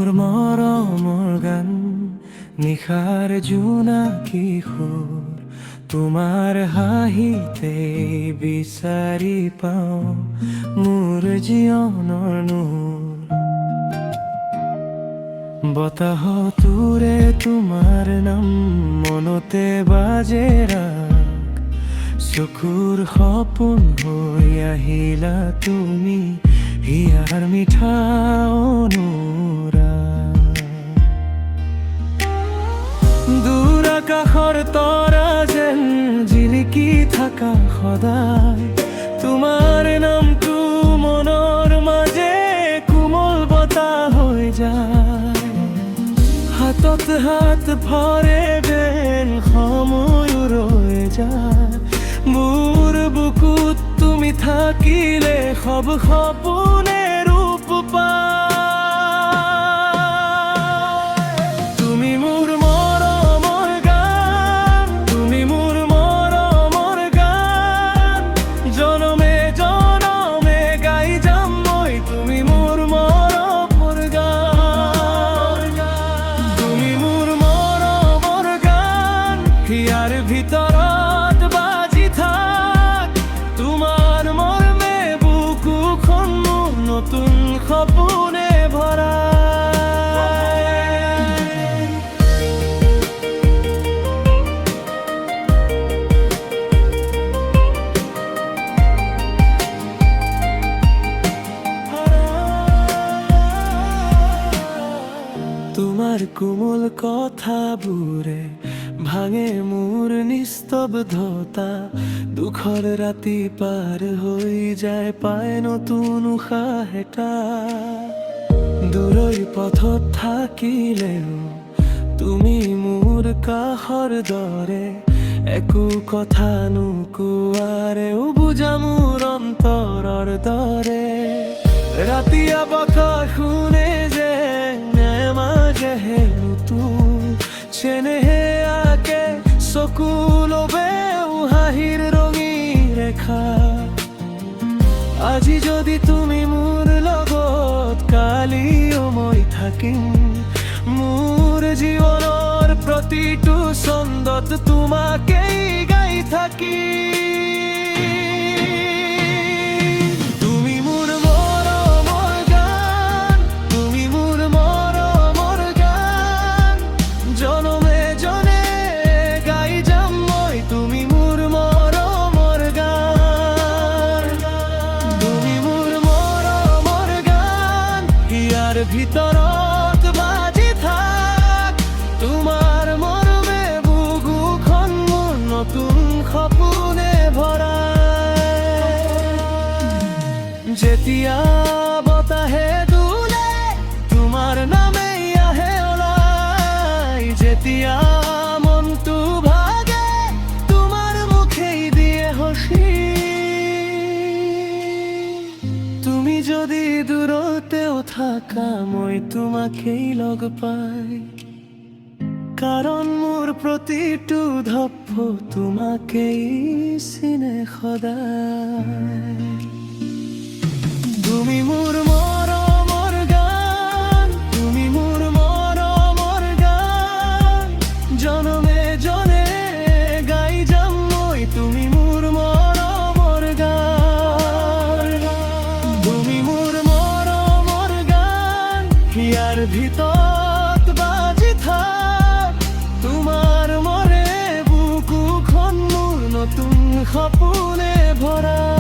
মোৰ মৰমৰ গান নিশাৰ জোনাকী সুৰ তোমাৰ হাঁহিতে বিচাৰি পাওঁ মোৰ জীৱনৰ নূৰ। বতাহতোৰে তোমাৰ নাম মনতে বাজে ৰাগ, চকুৰ সপোন হৈ আহিলা তুমি হিয়াৰ মিঠা অনুৰাগ। দূৰ আকাশৰ তৰা যেন জিলিকি থাকা সদায়, তোমাৰ নামটো মনৰ মাজে কোমল বতাহ হৈ যায়। হাতত হাত ভৰে যেন সময় ৰৈ যায়, মোৰ বুকুত তুমি থাকিলে সব সপোনে ৰূপ পায়। তুমি মোৰ মৰমৰ গান, তুমি মোৰ মৰমৰ গান, জনমে জনমে গাই যাম মই তুমি মোৰ মৰমৰ গান। তুমি মোৰ মৰমৰ গান, হিয়াৰ ভিতৰত বাজি থাক, তোমাৰ মৰমে বুকুখন মোৰ নতুন সপোনে ভৰাই। তোমাৰ কোমল কথাবোৰে ভাঙে মোৰ নিস্তব্ধতা, দুখৰ ৰাতি পাৰ হৈ যায় পায় নতুন উশাহ এটা। দূৰৈ পথত থাকিলেও তুমি মোৰ কাষৰ দৰে, একো কথা নোকোৱাৰেও বুজা মোৰ অন্তৰৰ দৰে। ৰাতিয়া বতাহ শুনে যে মাজে নতুন চেনেহে আকে চকু লবেও হাঁহিৰ ৰঙী ৰেখা। আজি যদি তুমি মোৰ লগত, কালিও মই থাকিম মোৰ জীৱনৰ প্ৰতিটো ছন্দত তোমাকেই গাই থাকিম। তুমি মোৰ মৰমৰ গান, তুমি মোৰ মৰমৰ গান, জনমে জনে গাই যাম মই তুমি মোৰ মৰমৰ গান। তুমি মোৰ মৰমৰ গান, হিয়াৰ ভিতৰত বাজি থাক, তোমাৰ মৰমে বুকুখন মোৰ নতুন সপোনে ভৰাই। যেতিয়া বতাহে দুলে তোমাৰ নামেই আহে ওলাই, যেতিয়া মনটো ভাগে তোমাৰ মুখেই দিয়ে হসি। তুমি যদি দূৰতেও থাকা মই তোমাকেই লগ পাই, কাৰণ মোৰ প্ৰতিটো ধপ্প তোমাকেই চিনে সদায়। তুমি মোৰ মৰমৰ গান, তুমি মোৰ মৰমৰ গান, জনমে জনে গাই যাম মই তুমি মোৰ মৰমৰ গান। তুমি মোৰ মৰমৰ গান, হিয়াৰ ভিতৰত বাজি থাক, তোমাৰ মৰে বুকুখন মোৰ নতুন সপোনে ভৰাই।